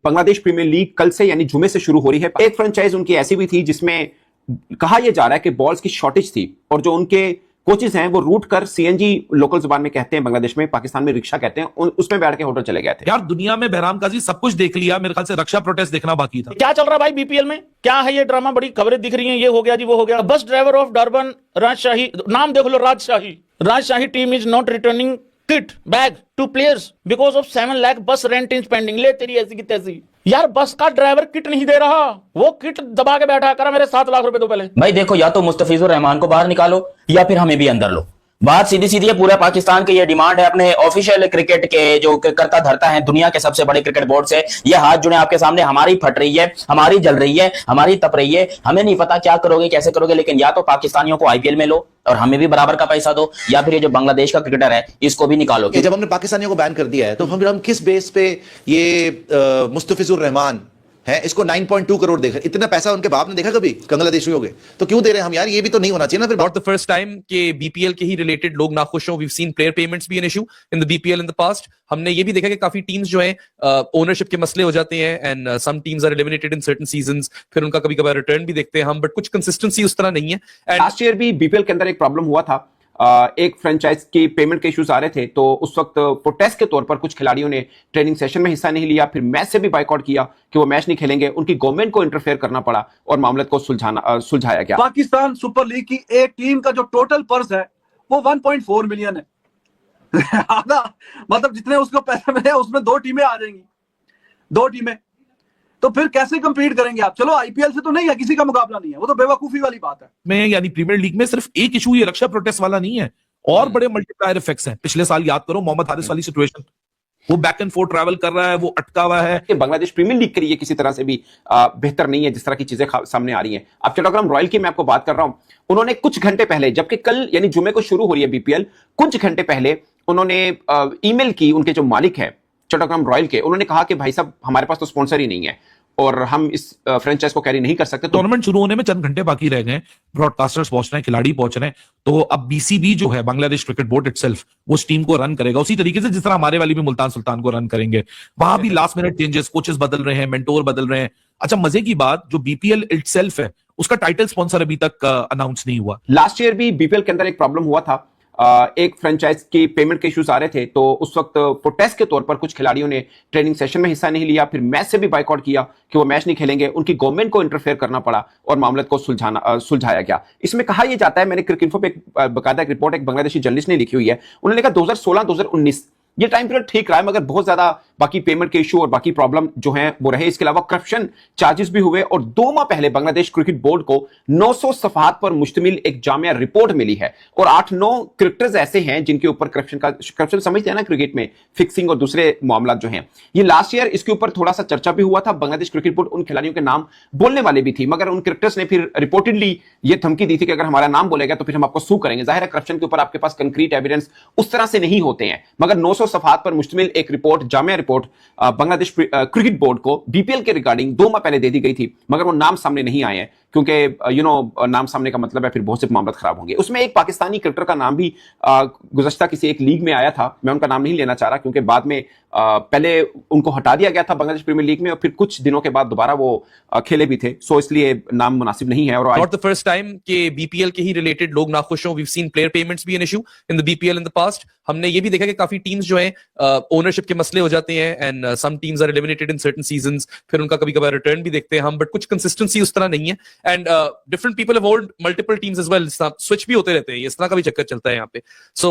Bangladesh premiere league कल से यानी जुमे से शुरू हो रही है। एक फ्रेंचाइज उनकी ऐसी भी थी जिसमें कहा यह जा रहा है कि बॉल्स की शॉर्टेज थी और जो उनके कोचेस हैं वो रूट कर सीएनजी लोकल जुबान में कहते हैं, बांग्लादेश में, पाकिस्तान में रिक्शा कहते हैं, उसमें बैठ के होटल चले गए थे। यार दुनिया में बहराम काजी सब कुछ देख लिया, मेरे ख्याल से रक्षा प्रोटेस्ट देखना बाकी था। क्या चल रहा भाई बीपीएल में? क्या है ये ड्रामा? बड़ी खबरें दिख रही हैं, ये हो गया जी वो हो गया। बस ड्राइवर ऑफ डरबन राजशाही, नाम देख लो, राजशाही team is not returning kit bag two players because of 7 lakh बस रेंट इज पेंडिंग। ले तेरी ऐसी की तैसी। यार बस का ड्राइवर किट नहीं दे रहा, वो किट दबा के बैठा करा मेरे 7 लाख रुपए दो पहले। भाई देखो, या तो मुस्तफिजुर रहमान को बाहर निकालो या फिर हमें भी अंदर लो। बात सीधी सीधी है, पूरा पाकिस्तान की ये डिमांड है अपने ऑफिशियल क्रिकेट के जो करता धरता है दुनिया के सबसे बड़े क्रिकेट बोर्ड से। ये हाथ जुड़े आपके सामने, हमारी फट रही है, हमारी जल रही है, हमारी तप रही है, हमें नहीं पता क्या करोगे कैसे करोगे, लेकिन या तो पाकिस्तानियों को आईपीएल में लो और हमें भी बराबर का पैसा दो, या फिर ये जो बांग्लादेश का क्रिकेटर है इसको भी निकालो। जब हमने पाकिस्तानियों को बैन कर दिया है तो हम किस बेस पे ये मुस्तफिजुर रहमान है इसको 9.2 करोड़ देखा? इतना पैसा उनके बाप ने देखा कभी बांग्लादेशियों के? तो क्यों दे रहे हैं हम यार? ये भी तो नहीं होना चाहिए ना फिर। नॉट द फर्स्ट टाइम के बीपीएल के ही रिलेटेड लोग नाखुश हो। We seen player payments be an issue in the BPL in the past. हमने ये भी देखा कि काफी टीम्स जो है ओनरशिप के मसले हो जाते हैं and some teams are eliminated in certain seasons, फिर उनका कभी कभार रिटर्न भी देखते हैं हम, बट कुछ कंसिस्टेंसी उस तरह नहीं है। एंड लास्ट ईयर भी बीपीएल के अंदर एक प्रॉब्लम हुआ था, एक फ्रेंचाइज की पेमेंट के इश्यूज आ रहे थे, तो उस वक्त प्रोटेस्ट के तौर पर कुछ खिलाड़ियों ने ट्रेनिंग सेशन में हिस्सा नहीं लिया, फिर मैच से भी बाइकआउट किया कि वो मैच नहीं खेलेंगे। उनकी गवर्नमेंट को इंटरफेयर करना पड़ा और मामले को सुलझाया गया। पाकिस्तान सुपर लीग की एक टीम का जो टोटल पर्स है वो 1.4 मिलियन है। आधा मतलब जितने उसको पैसे मिले उसमें 2 टीमें आ जाएंगी, 2 टीमें, तो फिर कैसे कंपीट करेंगे आप? चलो आईपीएल से तो नहीं है, किसी का मुकाबला नहीं है, वो तो बेवकूफी वाली बात है। में यानी प्रीमियर लीग में सिर्फ एक इशू ये रक्षा प्रोटेस्ट वाला नहीं है, और बड़े मल्टीप्लायर इफेक्ट्स हैं। पिछले साल याद करो मोहम्मद हारिस वाली सिचुएशन, वो बैक एंड फोर्थ ट्रैवल कर रहा है, वो अटका हुआ है। बांग्लादेश प्रीमियर लीग के लिए किसी तरह से भी बेहतर नहीं है जिस तरह की चीजें सामने आ रही हैं। अब चट्टग्राम रॉयल की मैं आपको बात कर रहा हूं, उन्होंने कुछ घंटे पहले, जबकि कल यानी जुमे को शुरू हो रही है बीपीएल, कुछ घंटे पहले उन्होंने ईमेल की उनके जो मालिक है चट्टग्राम रॉयल के, उन्होंने कहा कि भाई साहब हमारे पास तो स्पॉन्सर ही नहीं है और हम इस फ्रेंचाइज को कैरी नहीं कर सकते। टूर्नामेंट शुरू होने में चंद घंटे बाकी रह गए, ब्रॉडकास्टर्स पहुंच रहे हैं, खिलाड़ी पहुंच रहे हैं, तो अब बीसीबी जो है बांग्लादेश क्रिकेट बोर्ड इटसेल्फ वो इस टीम को रन करेगा उसी तरीके से जिस तरह हमारे वाली भी मुल्तान सुल्तान को रन करेंगे। वहां भी लास्ट मिनट चेंजेस, कोचेस बदल रहे हैं, मेंटोर बदल रहे हैं। अच्छा, मजे की बात, जो बीपीएल इटसेल्फ है उसका टाइटल स्पॉन्सर अभी तक अनाउंस नहीं हुआ। लास्ट ईयर भी बीपीएल के अंदर एक प्रॉब्लम हुआ था, एक फ्रेंचाइज की पेमेंट के इश्यूज आ रहे थे, तो उस वक्त प्रोटेस्ट के तौर पर कुछ खिलाड़ियों ने ट्रेनिंग सेशन में हिस्सा नहीं लिया, फिर मैच से भी बाइकआउट किया कि वो मैच नहीं खेलेंगे। उनकी गवर्नमेंट को इंटरफेयर करना पड़ा और मामले को सुलझाया गया। इसमें कहा यह जाता है, मैंने क्रिक इन्फो पे एक बकायदा एक रिपोर्ट एक बांग्लादेशी जर्नलिस्ट ने लिखी हुई है, उन्होंने लिखा 2016-2019 ये टाइम पीरियड ठीक रहा है, मगर बहुत ज्यादा बाकी पेमेंट के इशू और बाकी प्रॉब्लम जो हैं वो रहे। इसके अलावा करप्शन चार्जेस भी हुए और 2 माह पहले बांग्लादेश क्रिकेट बोर्ड को 900 सफहात पर मुश्तमिल एक जामिया रिपोर्ट मिली है और 8-9 क्रिकेटर्स ऐसे हैं जिनके ऊपर करप्शन समझते हैं ना क्रिकेट में, फिक्सिंग और दूसरे मामला जो हैं। ये लास्ट ईयर इसके ऊपर थोड़ा सा चर्चा भी हुआ था। बांग्लादेश क्रिकेट बोर्ड उन खिलाड़ियों के नाम बोलने वाले भी थी, मगर उन क्रिकेटर्स ने फिर रिपोर्टेडली ये धमकी दी थी कि अगर हमारा नाम बोलेगा तो फिर हम आपको सू करेंगे। जाहिर है करप्शन के ऊपर आपके पास कंक्रीट एविडेंस उस तरह से नहीं होते हैं, मगर 900 सफहात पर मुश्तमिल एक report, Jamia report Bangladesh cricket board को बीपीएल के रिगार्डिंग 2 माह पहले दे दी गई थी, मगर वो नाम सामने नहीं आए हैं क्योंकि नाम सामने का मतलब है फिर बहुत से मामले खराब होंगे। उसमें एक पाकिस्तानी क्रिकेटर का नाम भी गुज़श्ता किसी एक लीग में आया था, मैं उनका नाम नहीं लेना चाह रहा क्योंकि बाद में पहले उनको हटा दिया गया था बांग्लादेश प्रीमियर लीग में और फिर कुछ दिनों के बाद दोबारा वो खेले भी थे, सो इसलिए नाम मुनासिब नहीं है। और नॉट द फर्स्ट टाइम के बीपीएल के ही रिलेटेड लोग नाखुश हो। We seen player payments be an issue in the BPL in the past. हमने ये भी देखा कि काफी टीम्स जो है ओनरशिप के मसले हो जाते हैं and some teams are eliminated in certain seasons, फिर उनका कभी कभार रिटर्न भी देखते हैं हम, बट कुछ कंसिस्टेंसी उस तरह नहीं है and different people have hold multiple teams as well, switch भी होते रहते हैं, इस तरह का भी चक्कर चलता है यहाँ पे। सो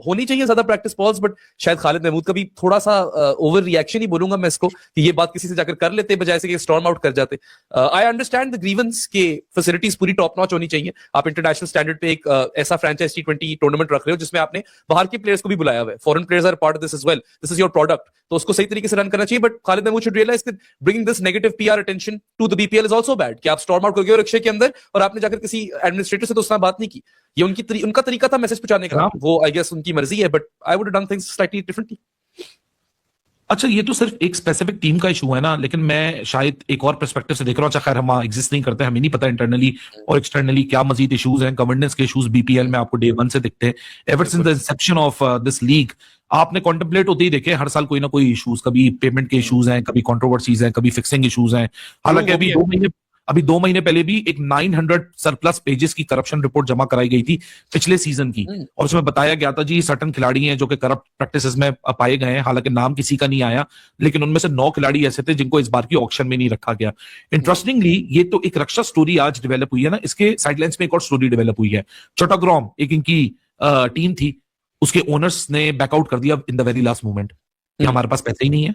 होनी चाहिए ज्यादा प्रैक्टिस बॉल्स, बट शायद खालिद महमूद का भी थोड़ा सा ओवर रिएक्शन ही बोलूंगा मैं इसको कि ये बात किसी से जाकर कर लेते बजाय से कि स्टॉर्म आउट कर जाते। आई अंडरस्टैंड द ग्रीवेंस के फैसिलिटीज पूरी टॉप नॉच होनी चाहिए। आप इंटरनेशनल स्टैंडर्ड पे एक ऐसा फ्रेंचाइज T20 टूर्नामेंट रख रहे हो जिसमें आपने बाहर के प्लेयर्स को भी बुलाया हुआ है, foreign players are part of this as well, this is your product, तो उसको सही तरीके से रन करना चाहिए। But Khalid Mahmood should realise that bringing this negative PR attention to the BPL is also bad, कि आप स्टॉर्म आउट कर गए रिक्शे के अंदर और आपने जाकर किसी एडमिनिस्ट्रेटर से तो उसने बात नहीं की। ये उनका तरीका था मैसेज पहुंचाने का, वो आई गेस उनकी मर्जी है, but I would have done things slightly differently. अच्छा, ये तो सिर्फ एक स्पेसिफिक टीम का इशू है ना, लेकिन मैं शायद एक और पर्सपेक्टिव से देख रहा हूँ। अच्छा खैर, हम एग्जिस्ट नहीं करते, हमें नहीं पता इंटरनली और एक्सटर्नली क्या मजीद इश्यूज हैं। गवर्नेंस के इश्यूज बीपीएल में आपको डे वन से दिखते हैं, ever since the Inception of this league. आपने कॉन्टेम्पलेट होते ही देखे, हर साल कोई ना कोई इश्यूज, कभी पेमेंट के इश्यूज हैं, कभी कंट्रोवर्सीज हैं, कभी फिक्सिंग इश्यूज हैं। हालांकि अभी 2 महीने पहले भी एक 900 सरप्लस पेजेस की करप्शन रिपोर्ट जमा कराई गई थी पिछले सीजन की, और उसमें बताया गया था जी सर्टन खिलाड़ी हैं जो कि करप्ट प्रैक्टिसेस में पाए गए हैं। हालांकि नाम किसी का नहीं आया, लेकिन उनमें से 9 खिलाड़ी ऐसे थे जिनको इस बार की ऑक्शन में नहीं रखा गया। इंटरेस्टिंगली, ये तो एक रक्षा स्टोरी आज डेवलप हुई है ना, इसके साइडलाइंस में एक और स्टोरी डेवलप हुई है। चट्टग्राम एक इनकी टीम थी, उसके ओनर्स ने बैकआउट कर दिया in the very last moment कि हमारे पास पैसे ही नहीं है,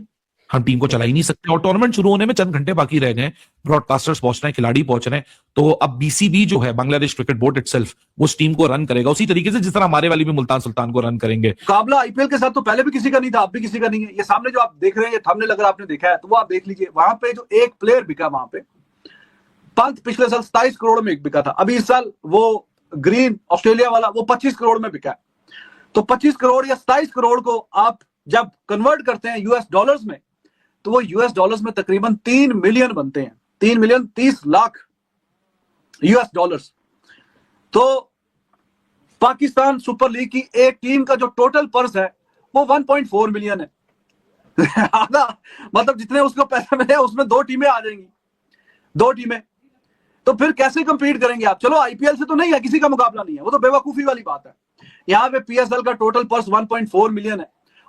हम टीम को चला ही नहीं सकते, और टूर्नामेंट शुरू होने में चंद घंटे बाकी रह गए, ब्रॉडकास्टर्स पहुंच रहे हैं, खिलाड़ी पहुंच रहे हैं। तो अब बीसीबी जो है, बांग्लादेश क्रिकेट बोर्ड इटसेल्फ, वो उस टीम को रन करेगा उसी तरीके से जिस तरह हमारे वाली भी मुल्तान सुल्तान को रन करेंगे। मुकाबला आईपीएल के साथ तो पहले भी किसी का नहीं था, अब भी किसी का नहीं है। ये सामने जो आप देख रहे हैं, ये थंबनेल अगर आपने देखा है तो वो आप देख लीजिए। वहां पे जो एक प्लेयर बिका, वहां पे पंत पिछले साल 27 करोड़ में बिका था, अभी इस साल वो ग्रीन ऑस्ट्रेलिया वाला वो 25 करोड़ में बिका है। तो 25 करोड़ या 27 करोड़ को आप जब कन्वर्ट करते हैं यूएस डॉलर्स में, तो वो यूएस डॉलर्स में तकरीबन 3 मिलियन बनते हैं, 3 मिलियन 30 लाख यूएस डॉलर्स। तो पाकिस्तान सुपर लीग की एक टीम का जो टोटल पर्स है वो 1.4 मिलियन है। आधा, मतलब जितने उसको पैसे मिले उसमें 2 टीमें आ जाएंगी, 2 टीमें। तो फिर कैसे कंपीट करेंगे आप? चलो आईपीएल से तो नहीं है, किसी का मुकाबला नहीं है, वो तो बेवकूफी वाली बात है। यहाँ पे पीएसएल का टोटल पर्स 1.4 मिलियन है,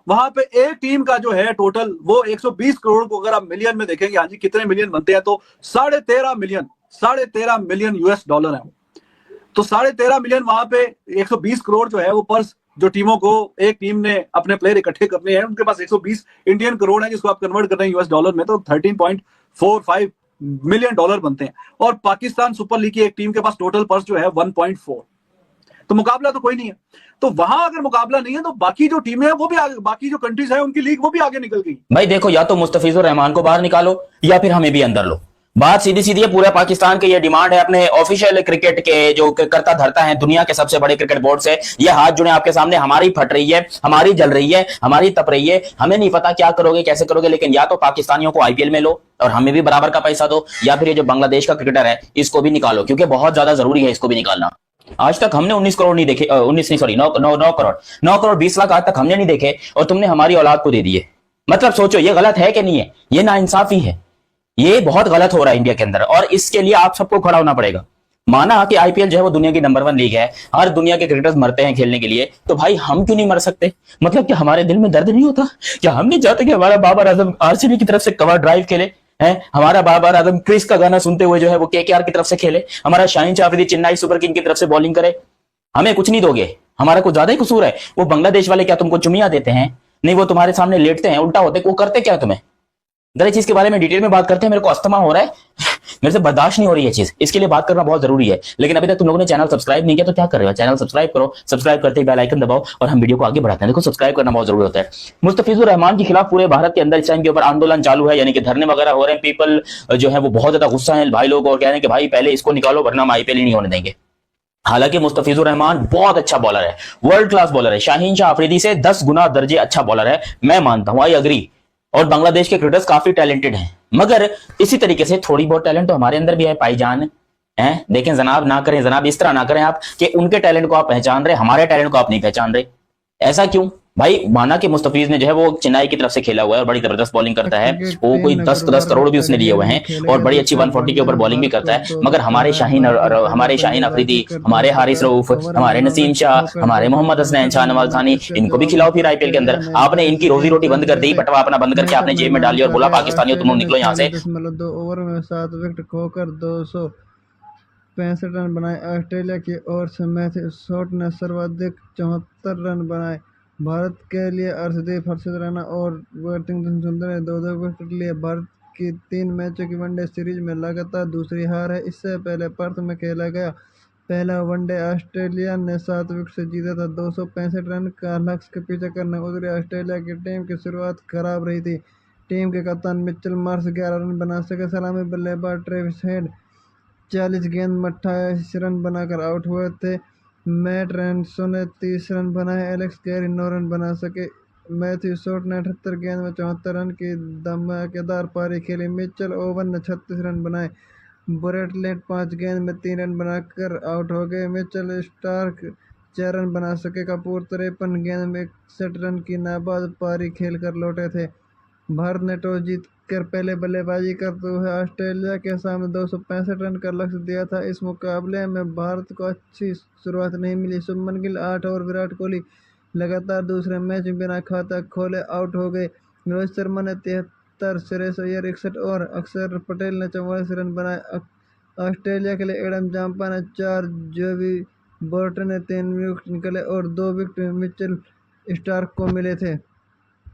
वहां पे एक टीम का जो है टोटल वो 120 करोड़ को अगर आप मिलियन में देखेंगे, हाँ जी कितने मिलियन बनते हैं, तो 13.5 मिलियन यूएस डॉलर है। तो 13.5 मिलियन वहां पे 120 करोड़ जो है वो पर्स जो टीमों को, एक टीम ने अपने प्लेयर इकट्ठे करने हैं, उनके पास 120 इंडियन करोड़ है, जिसको आप कन्वर्ट कर रहे हैं यूएस डॉलर में तो 13.45 मिलियन डॉलर बनते हैं। और पाकिस्तान सुपर लीग की एक टीम के पास टोटल पर्स जो है 1.4। तो मुकाबला तो कोई नहीं है। तो वहां अगर मुकाबला नहीं है तो बाकी जो टीमें हैं वो भी आगे, बाकी जो कंट्रीज है उनकी लीग वो भी आगे निकल गई। भाई देखो, या तो मुस्तफिजुर रहमान को बाहर निकालो या फिर हमें भी अंदर लो। बात सीधी सीधी है, पूरे पाकिस्तान की ये डिमांड है अपने ऑफिशियल क्रिकेट के जो करता धरता है दुनिया के सबसे बड़े क्रिकेट बोर्ड से। ये हाथ जुड़े आपके सामने, हमारी फट रही है, हमारी जल रही है, हमारी तप रही है। हमें नहीं पता क्या करोगे कैसे करोगे, लेकिन या तो पाकिस्तानियों को आईपीएल में लो और हमें भी बराबर का पैसा दो, या फिर ये जो बांग्लादेश का क्रिकेटर है इसको भी निकालो, क्योंकि बहुत ज्यादा जरूरी है इसको भी निकालना। आज तक हमने 19 करोड़ नहीं देखे, 19 नहीं सॉरी 9 करोड़ 20 लाख आज तक हमने नहीं देखे, और तुमने हमारी औलाद को दे दिए। मतलब सोचो ये गलत है कि नहीं है? ये नाइंसाफी है, ये बहुत गलत हो रहा है इंडिया के अंदर, और इसके लिए आप सबको खड़ा होना पड़ेगा। माना कि आईपीएल जो है वो दुनिया की नंबर 1 लीग है, हर दुनिया के क्रिकेटर्स मरते हैं खेलने के लिए, तो भाई हम क्यों नहीं मर सकते? मतलब कि हमारे दिल में दर्द नहीं होता? क्या हम नहीं चाहते कि हमारा बाबर आजम आरसीबी की तरफ से कवर ड्राइव खेले हैं? हमारा बाबर आजम क्रिस का गाना सुनते हुए जो है वो केकेआर की तरफ से खेले? हमारा शाहीन आफरीदी चेन्नई सुपर किंग की तरफ से बॉलिंग करे? हमें कुछ नहीं दोगे? हमारा कुछ ज्यादा ही कसूर है? वो बांग्लादेश वाले क्या तुमको चुमिया देते हैं? नहीं, वो तुम्हारे सामने लेटते हैं, उल्टा होते, वो करते क्या तुम्हें? दर चीज के बारे में डिटेल में बात करते हैं। मेरे को अस्थमा हो रहा है, मेरे से बर्दाश्त नहीं हो रही है चीज, इसके लिए बात करना बहुत जरूरी है। लेकिन अभी तक तुम लोगों ने चैनल सब्सक्राइब नहीं किया तो क्या कर रहे हो? चैनल सब्सक्राइब करो, सब्सक्राइब करते ही बेल आइकन दबाओ और हम वीडियो को आगे बढ़ाते हैं। देखो सब्सक्राइब करना बहुत जरूरी होता है। मुस्तफिजुर रहमान के खिलाफ पूरे भारत के अंदर इस टाइम के ऊपर आंदोलन चालू है, यानी कि धरने वगैरह हो रहे हैं। पीपल जो है वो बहुत ज्यादा गुस्सा है भाई लोग, और कह रहे हैं कि भाई पहले इसको निकालो वरना हम आईपीएल ही नहीं होने देंगे। हालांकि मुस्तफिजुर रहमान बहुत अच्छा बॉलर है, वर्ल्ड क्लास बॉलर है, शाहीन शाह अफरीदी से 10 गुना दर्जे अच्छा बॉलर है, मैं मानता हूं, आई अग्री। और बांग्लादेश के क्रिकेटर्स काफी टैलेंटेड हैं, मगर इसी तरीके से थोड़ी बहुत टैलेंट तो हमारे अंदर भी है भाईजान। हैं? लेकिन जनाब ना करें, जनाब इस तरह ना करें आप कि उनके टैलेंट को आप पहचान रहे, हमारे टैलेंट को आप नहीं पहचान रहे। ऐसा क्यों भाई? माना कि मुस्तफिज ने जो है वो चेन्नई की तरफ से खेला हुआ है और बड़ी जबरदस्त बॉलिंग करता है, वो कोई 10 करोड़ भी उसने लिए हुए हैं और बड़ी अच्छी 140 के ऊपर बॉलिंग भी करता है, मगर हमारे शाहीन अफरीदी, हमारे हारिस रऊफ, हमारे नसीम शाह, हमारे मोहम्मद हसनैन शाह नवाज खानी, इनको भी खिलाओ फिर आईपीएल के अंदर। आपने इनकी रोजी रोटी बंद कर दी, पटवा अपना बंद करके आपने जेब में डाली और बोला पाकिस्तानियों तुम लोग निकलो यहाँ से। 2 ओवर में 7 विकेट खोकर 265 रन बनाए। ऑस्ट्रेलिया की ओर से मैथ्यू शॉट ने सर्वाधिक 74 रन बनाए। भारत के लिए अर्शदीप, हर्षद राणा और वर्थिंगटन सुंदर ने 2-2 विकेट लिए। भारत की 3 मैचों की वनडे सीरीज में लगातार दूसरी हार है। इससे पहले पर्थ में खेला गया पहला वनडे ऑस्ट्रेलिया ने 7 विकेट से जीता था। 265 रन का लक्ष्य के पीछे करने उतरी ऑस्ट्रेलिया की टीम की शुरुआत खराब रही थी। टीम के कप्तान मिचेल मार्श 11 रन बना सके। सलामी बल्लेबाज ट्रेविस हेड 40 गेंद में 28 रन बनाकर आउट हुए थे। मैट रैनसो ने 30 रन बनाए। एलेक्स कैरी 9 रन बना सके। मैथ्यू शॉट ने 78 गेंद में 74 रन की धमाकेदार पारी खेली। मिचेल ओवन ने 36 रन बनाए। ब्रेटलेट 5 गेंद में 3 रन बनाकर आउट हो गए। मिचेल स्टार्क 4 रन बना सके। कपूर 53 गेंद में 61 रन की नाबाद पारी खेलकर लौटे थे। भारत ने टॉस जीतकर पहले बल्लेबाजी करते हुए ऑस्ट्रेलिया के सामने 265 रन का लक्ष्य दिया था। इस मुकाबले में भारत को अच्छी शुरुआत नहीं मिली। शुभमन गिल 8 और विराट कोहली लगातार दूसरे मैच में बिना खाता खोले आउट हो गए। रोहित शर्मा ने 73, श्रेयस अय्यर 61 और अक्षर पटेल ने 44 रन बनाए। ऑस्ट्रेलिया के लिए एडम जाम्पा ने 4, जोवी बोर्टन ने 3 विकेट निकाले और 2 विकेट मिचेल स्टार्क को मिले थे।